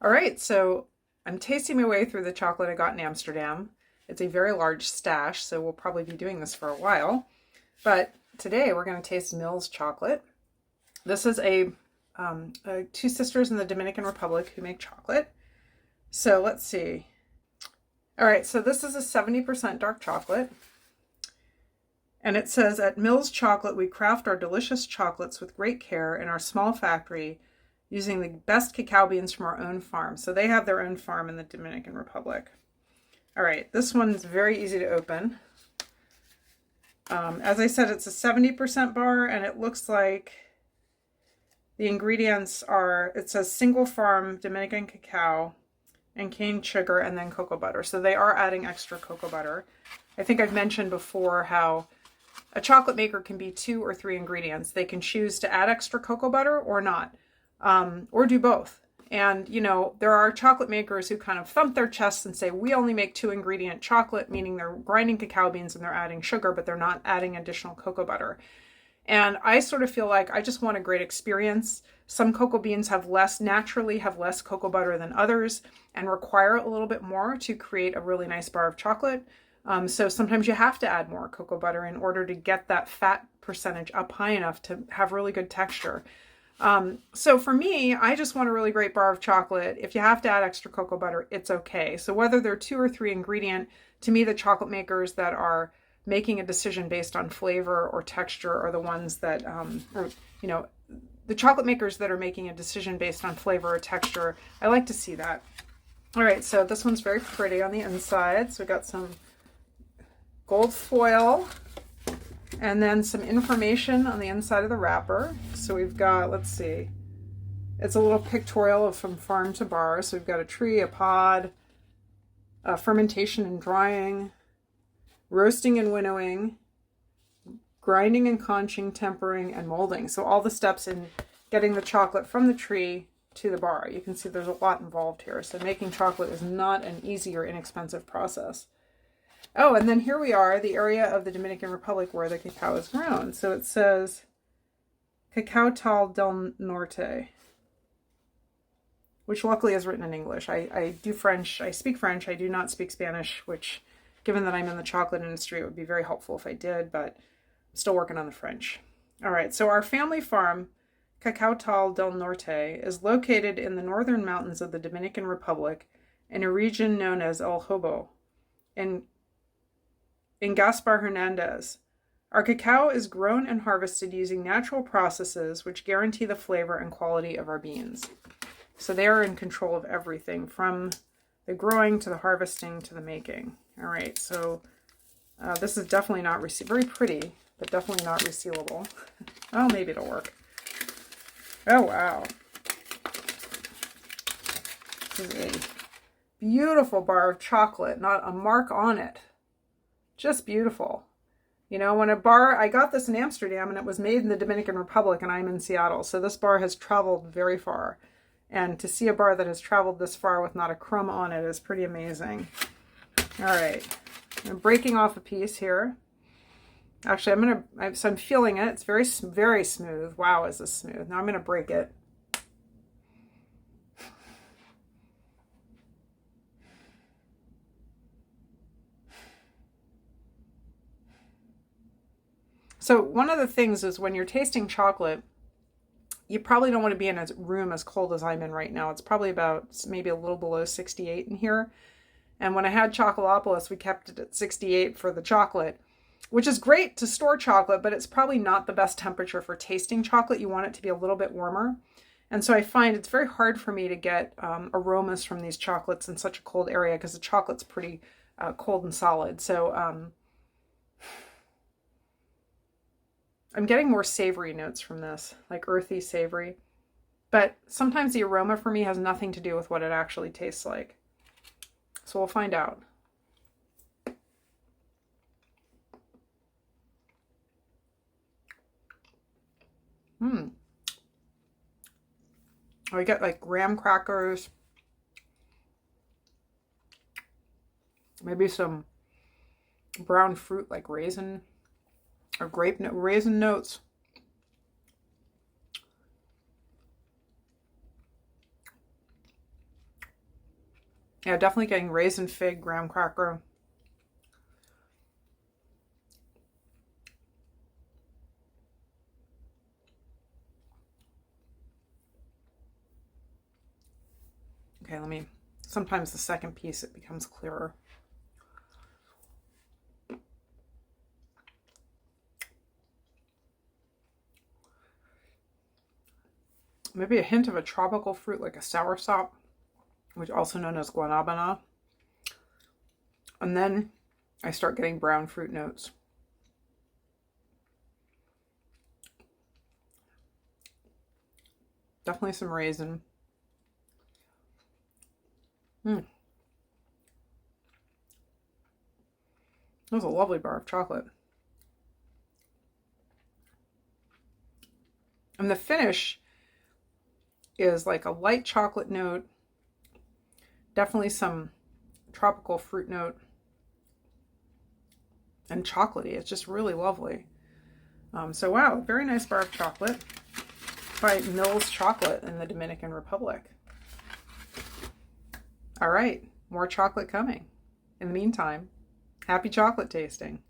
All right, so I'm tasting my way through the chocolate I got in Amsterdam. It's a very large stash, so we'll probably be doing this for a while. But today we're going to taste Milz Chocolate. This is two sisters in the Dominican Republic who make chocolate. So let's see. All right, so this is a 70% dark chocolate. And it says, at Milz Chocolate, we craft our delicious chocolates with great care in our small factory using the best cacao beans from our own farm. So they have their own farm in the Dominican Republic. All right, this one's very easy to open. As I said, it's a 70% bar, and it looks like the ingredients are, it says single farm Dominican cacao and cane sugar and then cocoa butter. So they are adding extra cocoa butter. I think I've mentioned before how a chocolate maker can be 2 or 3 ingredients. They can choose to add extra cocoa butter or not, or do both. And, you know, there are chocolate makers who kind of thump their chests and say, we only make 2 ingredient chocolate, meaning they're grinding cacao beans and they're adding sugar, but they're not adding additional cocoa butter. And I sort of feel like I just want a great experience. Some cocoa beans naturally have less cocoa butter than others and require a little bit more to create a really nice bar of chocolate. So sometimes you have to add more cocoa butter in order to get that fat percentage up high enough to have really good texture. So for me, I just want a really great bar of chocolate. If you have to add extra cocoa butter, it's okay. So whether they're 2 or 3 ingredient, to me, the chocolate makers that are making a decision based on flavor or texture are the ones that, the chocolate makers that are making a decision based on flavor or texture, I like to see that. All right, so this one's very pretty on the inside. So we got some gold foil and then some information on the inside of the wrapper. So we've got, let's see, it's a little pictorial of from farm to bar. So we've got a tree, a pod, fermentation and drying, roasting and winnowing, grinding and conching, tempering, and molding. So all the steps in getting the chocolate from the tree to the bar. You can see there's a lot involved here. So making chocolate is not an easy or inexpensive process. Oh, and then here we are, the area of the Dominican Republic where the cacao is grown. So it says Cacao Tal del Norte, which luckily is written in English. I do French, I speak French, I do not speak Spanish, which given that I'm in the chocolate industry, it would be very helpful if I did, but I'm still working on the French. All right, so our family farm, Cacao Tal del Norte, is located in the northern mountains of the Dominican Republic in a region known as El Hobo in Gaspar Hernandez. Our cacao is grown and harvested using natural processes which guarantee the flavor and quality of our beans. So they are in control of everything from the growing to the harvesting to the making. All right, so this is definitely not very pretty, but definitely not resealable. Oh, maybe it'll work. Oh, wow. This is a beautiful bar of chocolate, not a mark on it. Just beautiful. You know, I got this in Amsterdam and it was made in the Dominican Republic and I'm in Seattle. So this bar has traveled very far. And to see a bar that has traveled this far with not a crumb on it is pretty amazing. All right, I'm breaking off a piece here. Actually, I'm feeling it. It's very, very smooth. Wow, is this smooth. Now I'm going to break it. So one of the things is when you're tasting chocolate, you probably don't want to be in a room as cold as I'm in right now. It's probably about maybe a little below 68 in here. And when I had Chocolopolis, we kept it at 68 for the chocolate, which is great to store chocolate, but it's probably not the best temperature for tasting chocolate. You want it to be a little bit warmer. And so I find it's very hard for me to get aromas from these chocolates in such a cold area because the chocolate's pretty cold and solid. So I'm getting more savory notes from this, like earthy, savory. But sometimes the aroma for me has nothing to do with what it actually tastes like. So we'll find out. I get like graham crackers, maybe some brown fruit like raisin or raisin notes. Yeah, definitely getting raisin, fig, graham cracker. Okay, sometimes the second piece, it becomes clearer. Maybe a hint of a tropical fruit like a soursop, which is also known as guanabana. And then I start getting brown fruit notes. Definitely some raisin. That was a lovely bar of chocolate. And the finish is like a light chocolate note, definitely some tropical fruit note, and chocolatey. It's just really lovely. So wow, very nice bar of chocolate by Milz Chocolate in the Dominican Republic. All right, more chocolate coming. In the meantime, happy chocolate tasting.